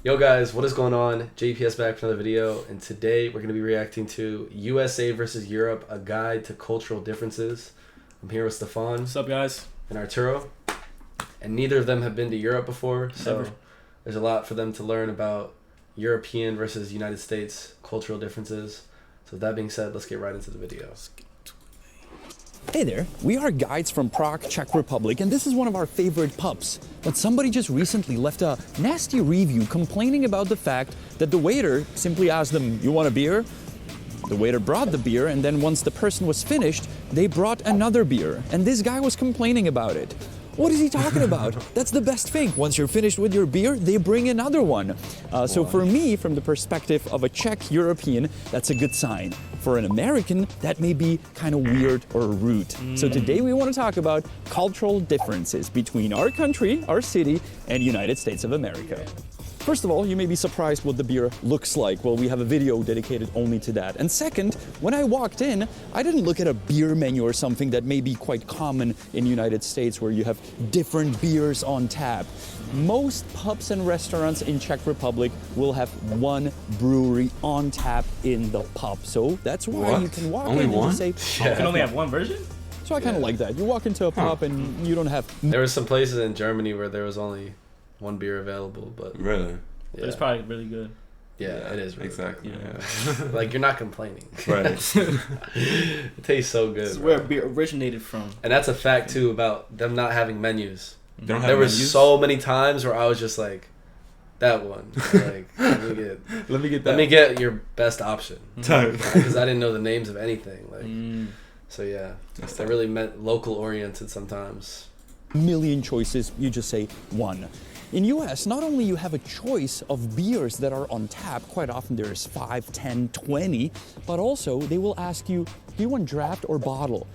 Yo guys, what is going on? JPS back with another video, and today we're going to be reacting to USA versus Europe, a guide to cultural differences. I'm here with Stefan. What's up, guys? And Arturo. And neither of them have been to Europe before, so there's a lot for them to learn about European versus United States cultural differences. So with that being said, let's get right into the video. Hey there, we are guides from Prague, Czech Republic, and this is one of our favorite pubs. But somebody just recently left a nasty review complaining about the fact that the waiter simply asked them, "You want a beer?" The waiter brought the beer, and then once the person was finished, they brought another beer, and this guy was complaining about it. What is he talking about? That's the best thing. Once you're finished with your beer, they bring another one. So for me, from the perspective of a Czech European, that's a good sign. For an American, that may be kind of weird or rude. So today we want to talk about cultural differences between our country, our city, and United States of America. First of all, you may be surprised what the beer looks like. Well, we have a video dedicated only to that. And second, when I walked in, I didn't look at a beer menu or something that may be quite common in the United States where you have different beers on tap. Most pubs and restaurants in Czech Republic will have one brewery on tap in the pub. So that's why you can walk in and just say, You can only have one version? So I kind of like that. You walk into a pub and you don't have... There were some places in Germany where there was only one beer available, but really, yeah. It's probably really good. Yeah, it is really exactly. good. Yeah. Like, you're not complaining. Right. It tastes so good. This is where beer originated from. And that's a fact too about them not having menus. They don't have there were menus? so many times where I was just like, that one. Like, let me get that. Let me get your best option. Time. Because I didn't know the names of anything. Like, so yeah, they really meant local oriented sometimes. Million choices, you just say one. In US, not only you have a choice of beers that are on tap, quite often there's 5, 10, 20, but also they will ask you, do you want draft or bottle?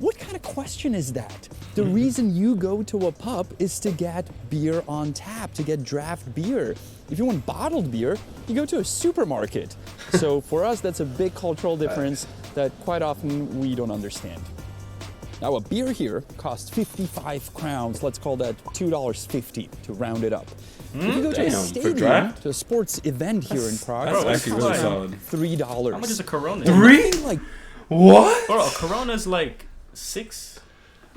What kind of question is that? The reason you go to a pub is to get beer on tap, to get draft beer. If you want bottled beer, you go to a supermarket. So for us, that's a big cultural difference that quite often we don't understand. Now a beer here costs 55 crowns, let's call that $2.50 to round it up. If you go to a stadium, to a sports event here in Prague, That's it's actually really solid. $3. How much is a Corona? Three? Like, What? Bro, a Corona's like 6.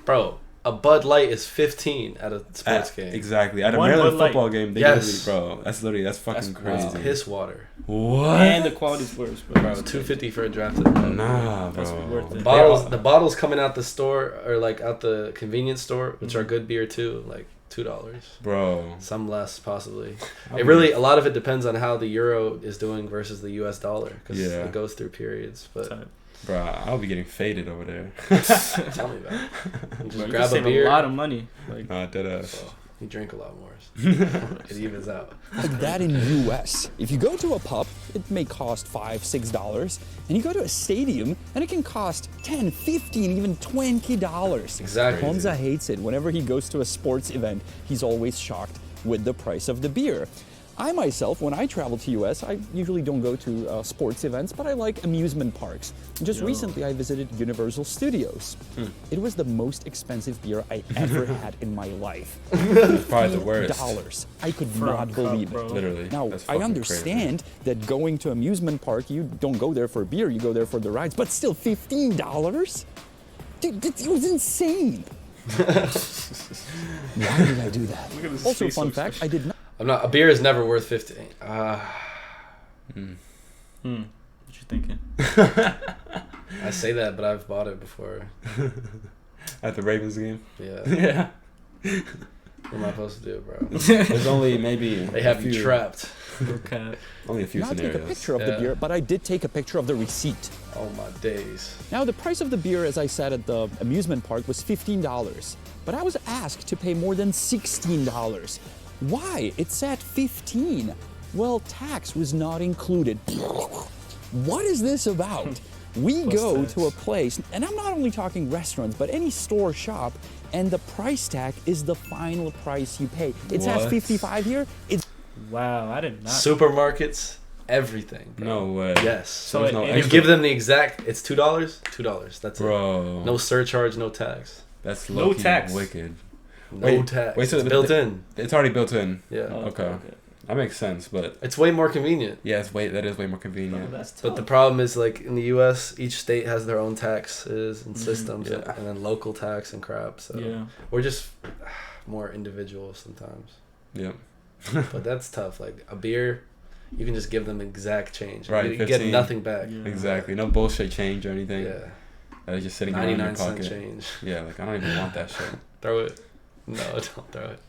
Bro, a Bud Light is 15 at a sports game. Exactly. At a One Maryland Bud football Light. game, they Yes. literally, bro, that's fucking crazy. It's piss water. What? And the quality's worse, bro. Bro, $2.50 for a drafted Bud. Nah, That's bro. worth it. The bottles coming out the store or like out the convenience store, which are good beer too, like $2. Bro. Some less possibly. A lot of it depends on how the euro is doing versus the US dollar, because it goes through periods. But Bro, I'll be getting faded over there. tell me about it. You just Bro, you grab save a beer. a lot of money. Like, Nah, deadass. Well, you drink a lot more. It evens out. like that in US. If you go to a pub, it may cost $5, $6, and you go to a stadium, and it can cost $10, $15, even $20. Exactly. Honza hates it. Whenever he goes to a sports event, he's always shocked with the price of the beer. I myself, when I travel to US, I usually don't go to sports events, but I like amusement parks. And just recently, I visited Universal Studios. It was the most expensive beer I ever had in my life. Probably the worst. $50. I could not believe it. Literally. Now, That's I fucking understand that going to amusement park, you don't go there for beer, you go there for the rides, but still $15? Dude, it was insane. Why did I do that? Also, fun fact, I did not. A beer is never worth 15. What you thinking? I say that, but I've bought it before. At the Ravens game? Yeah. Yeah. What am I supposed to do, bro? There's only maybe They have you trapped. Okay. only a few Not take scenarios. a picture of the beer, but I did take a picture of the receipt. Oh my days. Now, the price of the beer, as I said at the amusement park, was $15. But I was asked to pay more than $16. Why? It said 15. Well, tax was not included. What is this about? We go to a place, and I'm not only talking restaurants, but any store shop, and the price tag is the final price you pay. It says 55 here. It's Wow, I did not. Supermarkets, everything, bro. No way. Yes. So There's no You extra. give them the exact, it's $2? $2. That's Bro. it. No surcharge, no tax. That's No low-key tax. wicked. No Wait, tax. wait, so it's built in. It's already built in. Yeah. Okay. That makes sense, but It's way more convenient. yeah, that is way more convenient. That's tough. But the problem is, like, in the U.S., each state has their own taxes and systems, Yeah. and then local tax and crap. So Yeah. we're just more individual sometimes. Yep. But that's tough. Like, a beer, you can just give them exact change. Right, You get 15. nothing back. Yeah. Exactly. No bullshit change or anything. Yeah. That is just sitting around in your 99 cent pocket. change. Yeah, like I don't even want that shit. Throw it. No, don't throw it.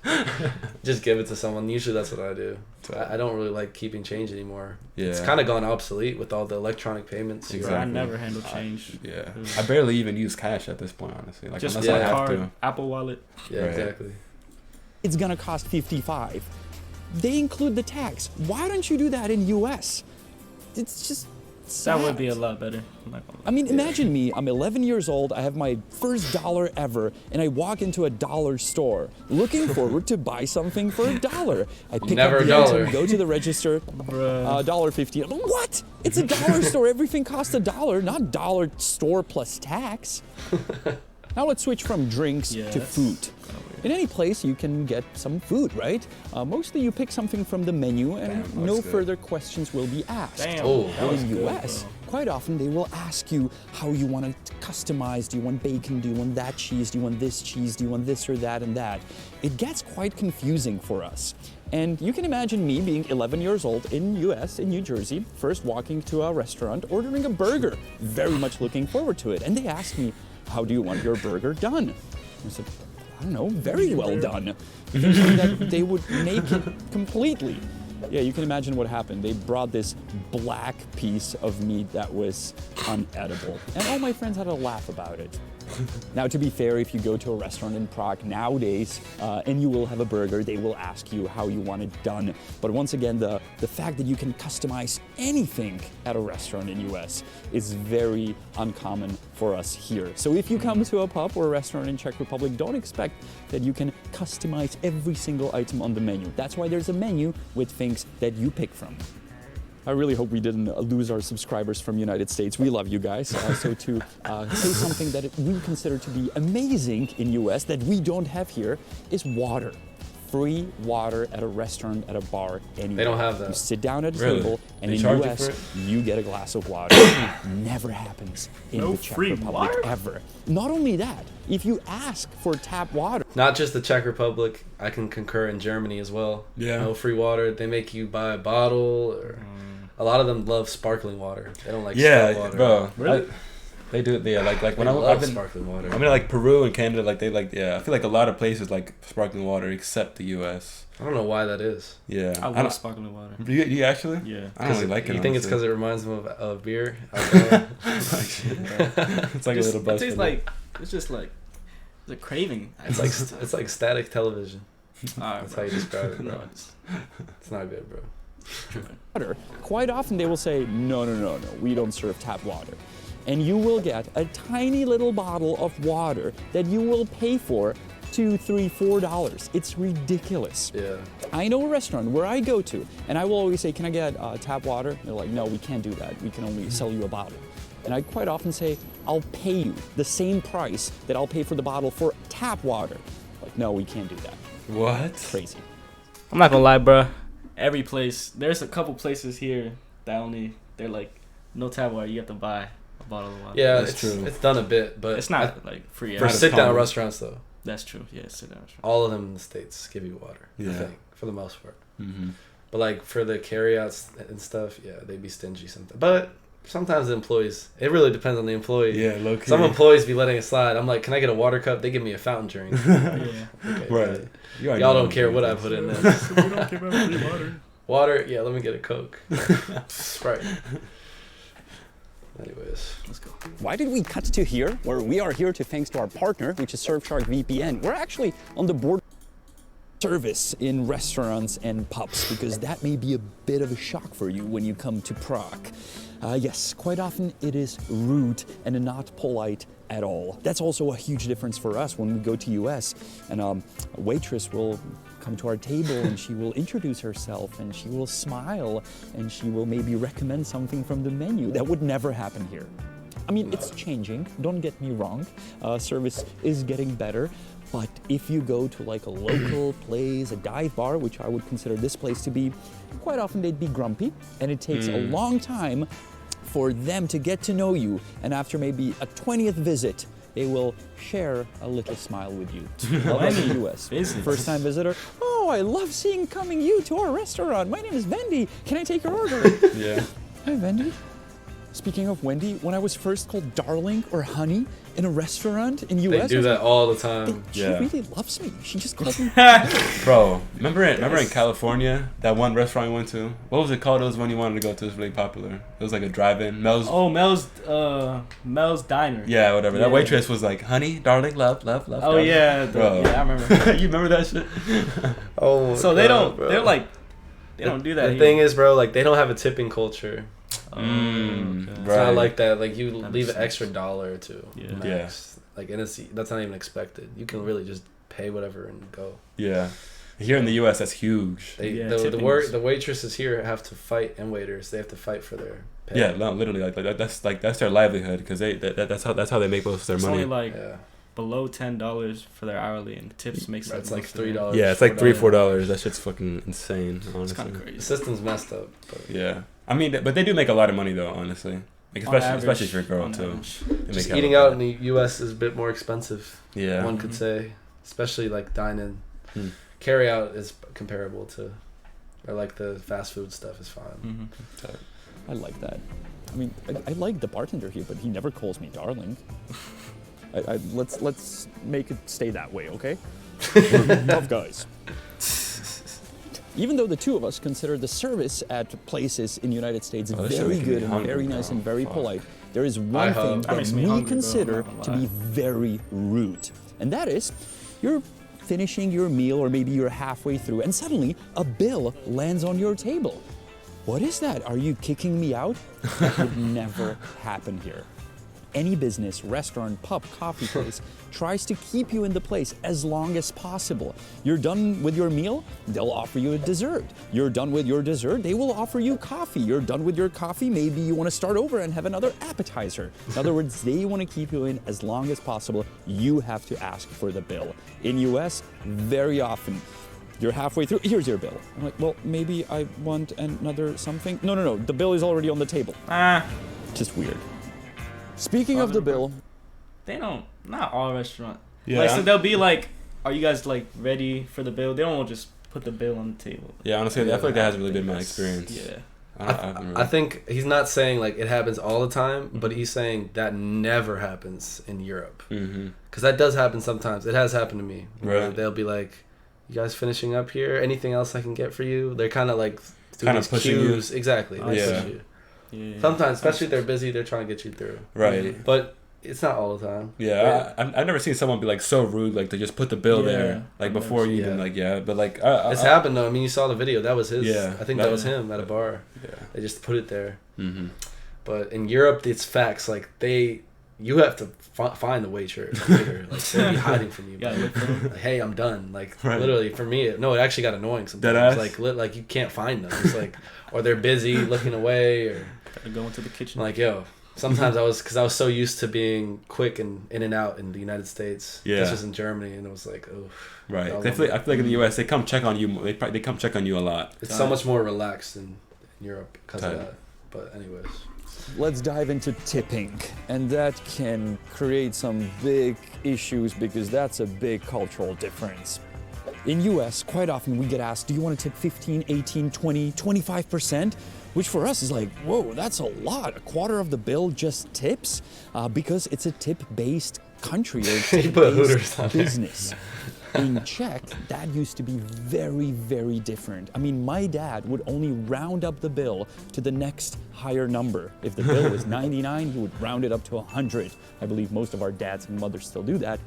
Just give it to someone. Usually that's what I do. I don't really like keeping change anymore. Yeah. It's kind of gone obsolete with all the electronic payments. Bro, I Exactly. never handle change. Yeah. Ugh. I barely even use cash at this point, honestly. Like Just unless my I have card, to. Apple Wallet. Yeah, Right. exactly. It's gonna cost 55. They include the tax. Why don't you do that in US? It's just sad. That would be a lot better. I'm not gonna lie. I mean, imagine me, I'm 11 years old, I have my first dollar ever, and I walk into a dollar store looking forward to buy something for $1. I pick Never up a the dollar. item, go to the register, Bruh. $1.50. What? It's a dollar store, everything costs $1, not dollar store plus tax. Now let's switch from drinks Yeah, to that's food. kinda weird. In any place, you can get some food, right? Mostly you pick something from the menu and Damn, no that's good. further questions will be asked. Damn. Oh, that Well, was in good, US, bro. quite often they will ask you how you want it customized. Do you want bacon? Do you want that cheese? Do you want this cheese? Do you want this or that and that? It gets quite confusing for us. And you can imagine me being 11 years old in US, in New Jersey, first walking to a restaurant, ordering a burger, very much looking forward to it. And they asked me, how do you want your burger done? I said, I don't know, very well done. Thinking that they would make it completely. Yeah, you can imagine what happened. They brought this black piece of meat that was unedible. And all my friends had a laugh about it. Now, to be fair, if you go to a restaurant in Prague nowadays and you will have a burger, they will ask you how you want it done. But once again, the fact that you can customize anything at a restaurant in US is very uncommon for us here. So if you come to a pub or a restaurant in Czech Republic, don't expect that you can customize every single item on the menu. That's why there's a menu with things that you pick from. I really hope we didn't lose our subscribers from United States. We love you guys. So to say something that we consider to be amazing in US that we don't have here is water. Free water at a restaurant, at a bar, anywhere. They don't have that. You sit down at a Really? table, and They in charge you US, for it? you get a glass of water. Never happens in No the Czech free Republic water? ever. Not only that, if you ask for tap water, Not just the Czech Republic. I can concur in Germany as well. Yeah. No free water. They make you buy a bottle, or a lot of them love sparkling water. They don't like Yeah, still water. bro. Really? They do. Yeah, like They when love I've been. sparkling water. I mean, like Peru and Canada, like they like. Yeah, I feel like a lot of places like sparkling water except the U.S. I don't know why that is. Yeah. I don't- love sparkling water. Do you actually? Yeah. I don't really like it. You think it's because honestly. it reminds them of beer? Alcohol? It's like a little It buzz. tastes for me. like it's just like it's a craving. it's like static television. Alright, That's bro. how you describe it, bro. No, It's not good, bro. water, quite often they will say, no, we don't serve tap water. And you will get a tiny little bottle of water that you will pay for $2, $3, $4. It's ridiculous. Yeah. I know a restaurant where I go to, and I will always say, can I get tap water? They're like, no, we can't do that. We can only sell you a bottle. And I quite often say, I'll pay you the same price that I'll pay for the bottle for tap water. Like, no, we can't do that. What? Crazy. I'm not gonna lie, bro. Every place, there's a couple places here that they're like, no tap water, you have to buy a bottle of water. Yeah, That's it's true. It's done a bit, but It's not like free. for Not as sit down common. restaurants though. That's true. Yeah, sit down. Restaurant. All of them in the States give you water. I Yeah. think, for the most part. Mm-hmm. But like for the carryouts and stuff, yeah, they be stingy sometimes. But sometimes the employees, it really depends on the employee. Yeah, low key. Some employees be letting it slide. I'm like, can I get a water cup? They give me a fountain drink. Yeah. Okay, Right. You already Y'all know don't care I'm what I doing put in We there. don't give out free water. Water, yeah, let me get a Coke. Sprite. Anyways. Let's go. Why did we cut to here, where we are here to thanks to our partner, which is Surfshark VPN? We're actually on the board service in restaurants and pubs, because that may be a bit of a shock for you when you come to Prague. Yes, quite often it is rude and not polite at all. That's also a huge difference for us when we go to US, and a waitress will come to our table and she will introduce herself and she will smile and she will maybe recommend something from the menu. That would never happen here. I mean, it's changing, don't get me wrong. Service is getting better. But if you go to like a local place, a dive bar, which I would consider this place to be, quite often they'd be grumpy, and it takes a long time for them to get to know you. And after maybe a 20th visit, they will share a little smile with you. Love that in the US. First time visitor, oh, I love coming you to our restaurant. My name is Wendy. Can I take your order? Yeah. Hi, Wendy. Speaking of Wendy, when I was first called darling or honey in a restaurant in US, They do that all the time. she really loves me. She just calls me. Bro, remember in California, that one restaurant we went to? What was it called? It was one you wanted to go to. It was really popular. It was like a drive-in. Mel's. Oh, Mel's Diner. Yeah, whatever. Yeah. That waitress was like, honey, darling, love. Oh darling." yeah, Bro. yeah, I remember. You remember that shit? Oh, So they don't. They're like, they don't do that. The here. thing is, bro, like they don't have a tipping culture. Okay. It's Right. not like that. Like you That leave makes an extra $1 or $2. Yeah. Max. Like and that's not even expected. You can really just pay whatever and go. Yeah. Here in the U.S., that's huge. Yeah, The tippings. waitresses here have to fight, and waiters, they have to fight for their pay. Yeah, no, literally, that's their livelihood because that's how they make most of their It's money. only like Yeah. below $10 for their hourly, and tips makes That's up like most of it. $3. Yeah, it's like $3, $4. $4. That shit's fucking insane. It's Honestly. kind of The crazy. system's messed up. But Yeah, I mean, but they do make a lot of money though. Honestly, like On especially average, if you're a girl on too. average. They just make eating hella out in money. the U.S. is a bit more expensive. Yeah. One could say, especially like dine-in. Hmm. Carry out is comparable to, or like the fast food stuff is fine. Mhm. I like that. I mean, I like the bartender here, but he never calls me darling. Let's make it stay that way, okay? We're tough guys. Even though the two of us consider the service at places in the United States Oh, this shit very making me good and hungry, very nice bro. and very Fuck. polite, there is one I thing hope. That that makes me we hungry, bro, consider I'm not to gonna be lie. very rude. And that is, you're finishing your meal or maybe you're halfway through and suddenly a bill lands on your table. What is that? Are you kicking me out? That would never happen here. Any business, restaurant, pub, coffee place tries to keep you in the place as long as possible. You're done with your meal, they'll offer you a dessert. You're done with your dessert, they will offer you coffee. You're done with your coffee, maybe you want to start over and have another appetizer. In other words, they want to keep you in as long as possible. You have to ask for the bill. In US, very often, you're halfway through, here's your bill. I'm like, well, maybe I want another something. No, the bill is already on the table. Just weird. Speaking of the bill, They don't. Not all restaurants. Yeah. Like, so they'll be like, "Are you guys like ready for the bill?" They don't just put the bill on the table. Yeah, honestly, I feel like that hasn't really been my experience. Yeah. I think he's not saying like it happens all the time, but he's saying that never happens in Europe. Mm-hmm. Because that does happen sometimes. It has happened to me. Where Right. they'll be like, "You guys finishing up here? Anything else I can get for you?" They're kind of like doing Kinda these pushing you. cues. Exactly. They Yeah. push you. Yeah. Sometimes, especially if they're busy, they're trying to get you through. Right. But it's not all the time. Yeah, I've never seen someone be like so rude, like to just put the bill Yeah, there, like I've before never you seen even that. like but like It's happened though. I mean, you saw the video. That was his. Yeah. I think that was him at a bar. Yeah. They just put it there. Mm-hmm. But in Europe, it's facts. Like you have to find the waiter. Like they'll be hiding from you. Yeah, bro. look for 'em. Like, hey, I'm done. Like Right. literally for me, it actually got annoying sometimes. Deadass? Like you can't find them. It's like, or they're busy looking away, or Gotta go into the kitchen. like Sometimes I was so used to being quick and in and out in the United States. Yeah. This was in Germany, and it was like, oh. Right. That I was feel like in the U.S. they come check on you. They come check on you a lot. It's so much more relaxed in Europe because of Tight. that. But anyways. let's dive into tipping. And that can create some big issues because that's a big cultural difference. In US, quite often we get asked, do you want to tip 15, 18, 20, 25%? Which for us is like, whoa, that's a lot. A quarter of the bill just tips because it's a tip-based country or You put Hooters tip-based on there. business. In Czech, that used to be very, very different. I mean, my dad would only round up the bill to the next higher number. If the bill was 99, he would round it up to 100. I believe most of our dads and mothers still do that.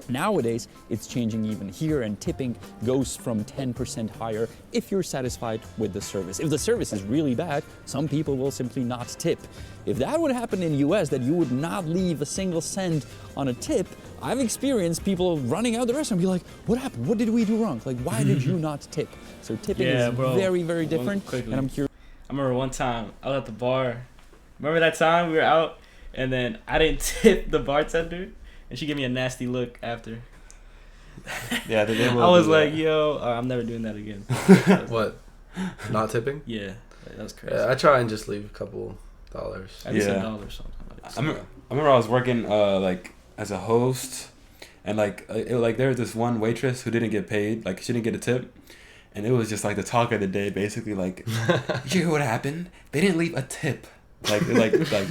Nowadays, it's changing even here, and tipping goes from 10% higher if you're satisfied with the service. If the service is really bad, some people will simply not tip. If that would happen in the US, that you would not leave a single cent on a tip, I've experienced people running out of the restaurant and be like, what happened? What did we do wrong? Like, why did you not tip? So tipping Yeah, is bro. very, very different, Quickly. and I'm curious. I remember one time I was at the bar. Remember that time we were out And then I didn't tip the bartender, and she gave me a nasty look after. Yeah, they I was like, yo, I'm never doing that again. What? Not tipping? Yeah, that was crazy. Yeah, I try and just leave a couple dollars. At least Yeah. $1 something. I remember I was working like as a host, and like there was this one waitress who didn't get paid, like she didn't get a tip, and it was just like the talk of the day, basically like, you hear what happened? They didn't leave a tip. Like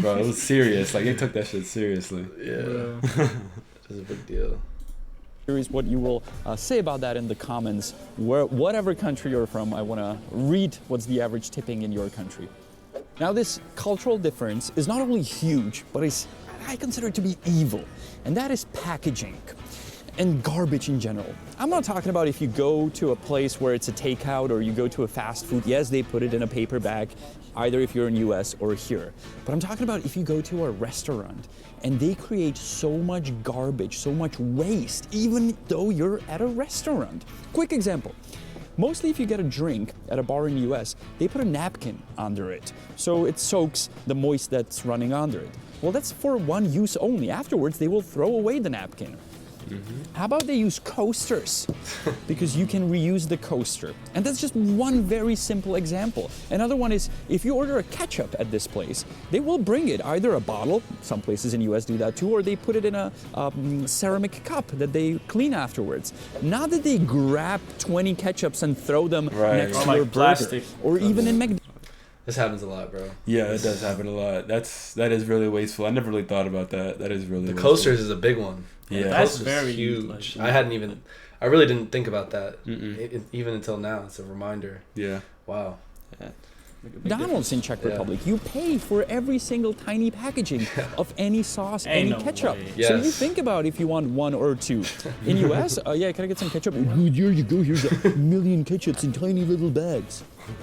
bro, it was serious. Like they took that shit seriously. Yeah, it's a big deal. Curious what you will say about that in the comments. Whatever country you're from, I want to read what's the average tipping in your country. Now, this cultural difference is not only huge, but I consider it to be evil, and that is packaging and garbage in general. I'm not talking about if you go to a place where it's a takeout or you go to a fast food. Yes, they put it in a paper bag, either if you're in US or here. But I'm talking about if you go to a restaurant and they create so much garbage, so much waste, even though you're at a restaurant. Quick example. Mostly if you get a drink at a bar in the US, they put a napkin under it, so it soaks the moist that's running under it. Well, that's for one use only. Afterwards, they will throw away the napkin. How about they use coasters? Because you can reuse the coaster. And that's just one very simple example. Another one is if you order a ketchup at this place, they will bring it, either a bottle, some places in US do that too, or they put it in a ceramic cup that they clean afterwards. Not that they grab 20 ketchups and throw them next to Or your like plastic. burger. Or even in McDonald's. This happens a lot, bro. Yeah, it does happen a lot. That is really wasteful. I never really thought about that. That is really The wasteful. coasters is a big one. Yeah, That's Coasters very huge. like, I really didn't think about that Mm-mm. even until now. It's a reminder. Yeah. Wow. McDonald's in Czech Yeah. Republic, you pay for every single tiny packaging of any sauce, Ain't any no ketchup. way. So you Yes. think about if you want one or two. In US, yeah, can I get some ketchup? Good, here you go. Here's a million ketchups in tiny little bags.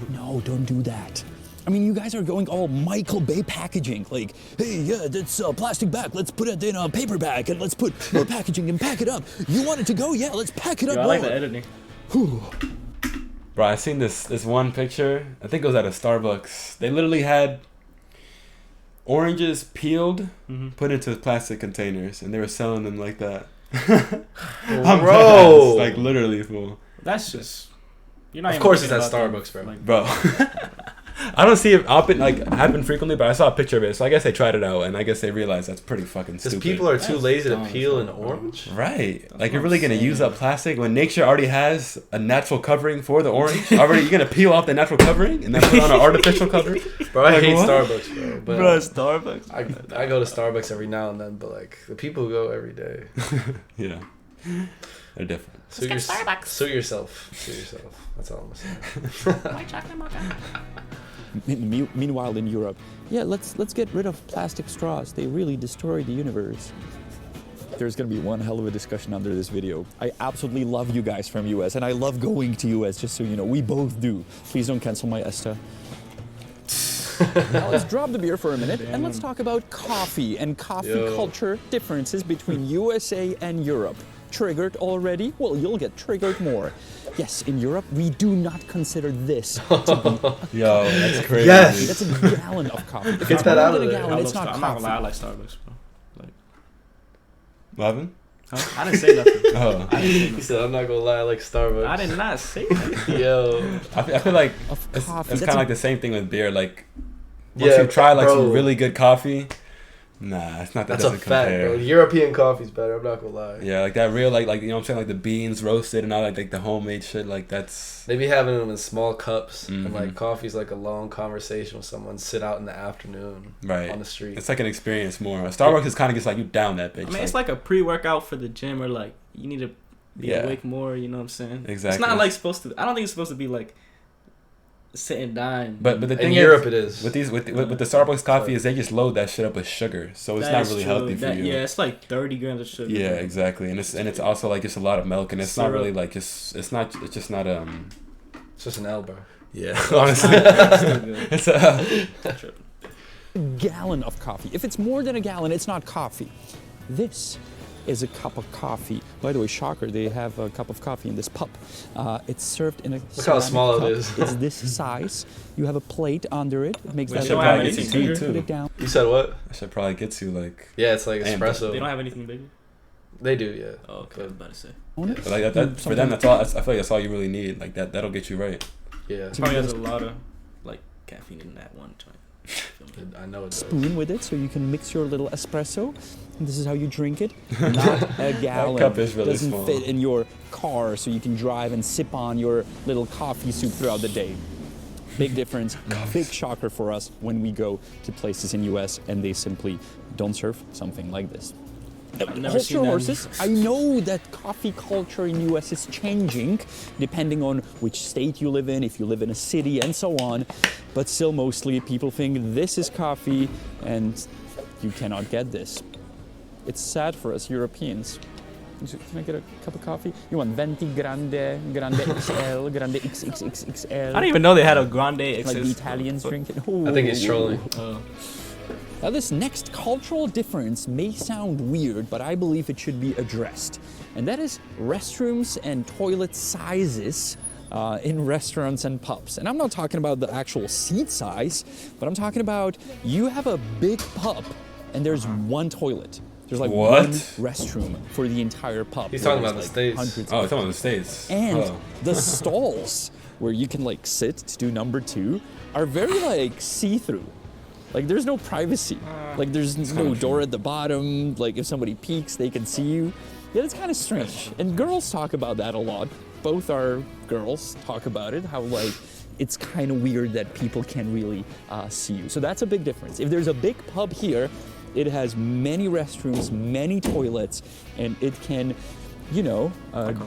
No, don't do that. I mean, you guys are going all Michael Bay packaging. Like, hey, yeah, that's a plastic bag. Let's put it in a paper bag and let's put more packaging and pack it up. You want it to go? Yeah, let's pack it up Yo, I more. like the editing. Whew. Bro, I seen this one picture. I think it was at a Starbucks. They literally had oranges peeled, put into plastic containers, and they were selling them like that. I'm Bro. like literally full. That's just. You're not Of even course it's thinking at about Starbucks, bro. Like, Bro. I don't see it happen frequently, but I saw a picture of it, so I guess they tried it out, and I guess they realized that's pretty fucking Because stupid. people are too That's lazy to dumb peel as an fuck, bro. orange. Right. Like what you're I'm really gonna saying. use up plastic when nature already has a natural covering for the orange? Already you're gonna peel off the natural covering and then put on an artificial covering? Bro, I Like, hate what? Starbucks, bro. But Starbucks. I go to Starbucks every now and then, but like the people who go every day. Yeah. They're different. Sue yourself. Sue yourself. That's all I'm saying. Meanwhile, in Europe, yeah, let's get rid of plastic straws. They really destroy the universe. There's gonna be one hell of a discussion under this video. I absolutely love you guys from US, and I love going to US, just so you know. We both do. Please don't cancel my ESTA. Now let's drop the beer for a minute, and let's talk about coffee and coffee Yo. culture differences between USA and Europe. Triggered already? Well, you'll get triggered more. Yes, in Europe, we do not consider this to be Yo, that's crazy. Yes. That's a gallon of coffee. If Get it's that more out than of a there. gallon, it's not I'm not gonna lie, I coffee. like Starbucks, bro. Like, What happened? huh? I didn't say nothing. Oh. I didn't say He nothing. said, I'm not gonna lie, I like Starbucks. I did not say that. Yo. I feel like Of it's coffee. kind That's of a- like the same thing with beer. Like once Yeah, you try like bro. some really good coffee, nah, it's not that That's a doesn't fact, compare. bro. European coffee's better, I'm not gonna lie. Yeah, like that real like you know what I'm saying, like the beans roasted and all like the homemade shit, like that's They be having them in small cups, and Mhm. like coffee's like a long conversation with someone. Sit out in the afternoon right. on the street. It's like an experience more. Starbucks is kind of just like you down that bitch. I mean, it's like a pre-workout for the gym, or like you need to be Yeah. awake more. You know what I'm saying? Exactly. It's not like supposed to. I don't think it's supposed to be like sit and dine. But the in thing Europe, is, it is. with the Starbucks coffee is they just load that shit up with sugar, so it's That not is really true. healthy for That- you. Yeah, it's like 30 grams of sugar. Yeah, exactly, and it's also like just a lot of milk, and it's not Syrup. really like just it's just not It's just an L, bro. yeah honestly Still good. it's a Gallon of coffee. If it's more than a gallon, it's not coffee. This is a cup of coffee. By the way, shocker, they have a cup of coffee in this pub. It's served in a Look how small cup. it is. It's this size. You have a plate under it. It makes Wait, that they don't little have bit anything easier. bigger? Put it down. You said what? I should probably get you like. Yeah, it's like And espresso. They don't have anything bigger? They do, yeah. Oh, okay, I was about to say. On it. But like that for them, that's all. I feel like that's all you really need. Like that'll get you right. Yeah. It probably has a lot of like caffeine in that one joint. I know it does. Spoon with it so you can mix your little espresso. And this is how you drink it. Not a gallon. cup is really Doesn't small. fit in your car so you can drive and sip on your little coffee soup throughout the day. Big difference. Big shocker for us when we go to places in US and they simply don't serve something like this. I've never Hold seen your them. horses. I know that coffee culture in US is changing depending on which state you live in, if you live in a city and so on. But still mostly people think this is coffee and you cannot get this. It's sad for us Europeans. Can I get a cup of coffee? You want venti, grande, grande XL, grande XXXXL? I didn't even know they had a grande XS. Like the Italians drink it. I think he's trolling. Now this next cultural difference may sound weird, but I believe it should be addressed. And that is restrooms and toilet sizes in restaurants and pubs. And I'm not talking about the actual seat size, but I'm talking about you have a big pub and there's one toilet. There's like What? one restroom for the entire pub. He's where talking there's, about the like, States. hundreds Oh, of it's on the States. and Oh. the stalls where you can like sit to do number two are very like see-through. Like there's no privacy. Like there's no door at the bottom. Like if somebody peeks, they can see you. Yeah, it's kind of strange. And girls talk about that a lot. Both our girls talk about it, how like it's kind of weird that people can't really see you. So that's a big difference. If there's a big pub here, it has many restrooms, many toilets, and it can, you know,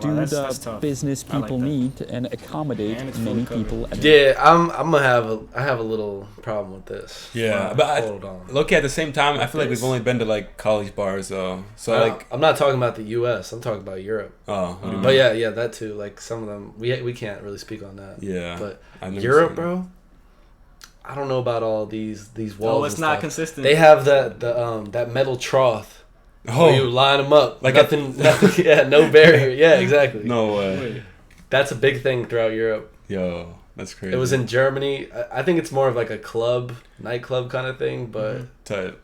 do that's the tough. business I like people that. need and accommodate And it's many fully people. covered. Yeah, I'm gonna have a little problem with this. Yeah, but hold on. look at the same time. I feel like This. we've only been to like college bars though. So like, I'm not talking about the U.S. I'm talking about Europe. oh, what do you But mean? yeah, that too. Like some of them, we can't really speak on that. Yeah. But I've never Europe, seen- bro, I don't know about all these walls. Oh, it's and not stuff. consistent. They have that metal trough. Where you Oh, line them up. Like nothing. Yeah, no barrier. Yeah, exactly. no way. Wait. That's a big thing throughout Europe. Yo, that's crazy. It was in Germany. I think it's more of like a nightclub kind of thing, but Tight.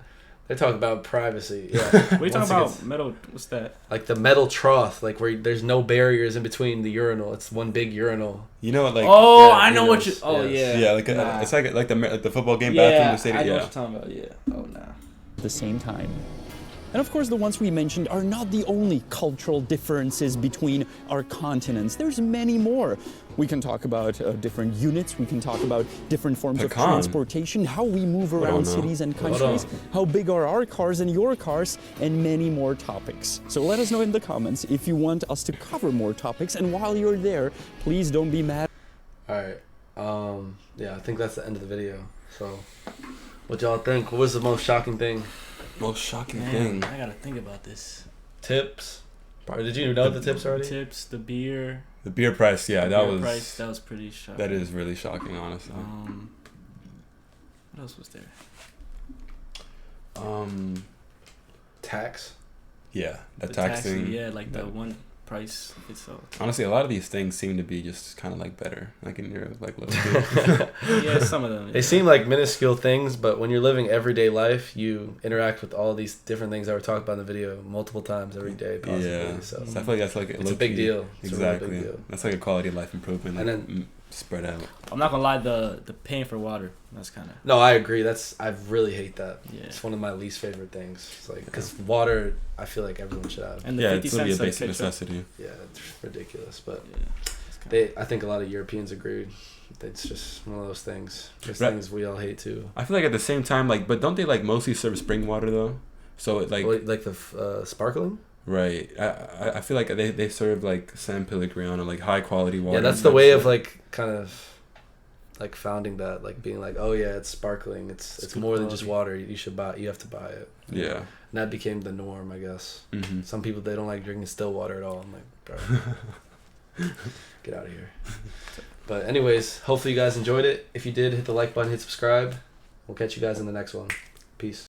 they talk about privacy. Yeah. What are you Once talking it about? gets- Metal? What's that? Like the metal trough, like where there's no barriers in between the urinal. It's one big urinal. You know what? Like, Oh, yeah, I know what you. urinals, Oh yes. yeah. yeah, like Nah. it's like the football game bathroom. Yeah, The stadium. I know Yeah. what you're talking about. Yeah. Oh nah. At the same time. And of course, the ones we mentioned are not the only cultural differences between our continents. There's many more. We can talk about different units. We can talk about different forms of Pecan. transportation, how we move around know. cities and Hold countries, on. how big are our cars and your cars, and many more topics. So let us know in the comments if you want us to cover more topics. And while you're there, please don't be mad. All right. Yeah, I think that's the end of the video. So, what y'all think? What was the most shocking thing? Most shocking Man, thing. I gotta think about this. Tips? Or did you know the tips already? Tips, the beer. The beer price. Yeah, the that beer was. price, that was pretty shocking. That is really shocking, honestly. What else was there? Tax? Yeah, that The tax taxi, thing. yeah, like the that- one price itself. Honestly, a lot of these things seem to be just kind of like better, like in Europe, like little bit. Yeah, some of them. They seem like minuscule things, but when you're living everyday life, you interact with all these different things that were talked about in the video multiple times every day, possibly. Yeah, So so I feel like that's like it's a big low-key- deal. It's a really Exactly, big deal. that's like a quality of life improvement, like, And then- spread out. I'm not gonna lie, the paying for water, that's kind of. No, I agree. I really hate that. Yeah. It's one of my least favorite things. It's like because water, I feel like everyone should have. And the Yeah, 50 it's really a cents like basic ketchup. necessity. Yeah, it's ridiculous. But Yeah, it's kinda- I think a lot of Europeans agreed. It's just one of those things. Just Right. things we all hate too. I feel like at the same time, like, but don't they like mostly serve spring water though? So it, Like the sparkling. right. I feel like they serve like San Pellegrino, like high quality water. Yeah, that's the way of like kind of like founding that, like being like, oh yeah, it's sparkling. It's good more than just quality. water. You should buy. You have to buy it. Yeah. And that became the norm, I guess. Mm-hmm. Some people they don't like drinking still water at all. I'm like, bro, get out of here. But anyways, hopefully you guys enjoyed it. If you did, hit the like button, hit subscribe. We'll catch you guys in the next one. Peace.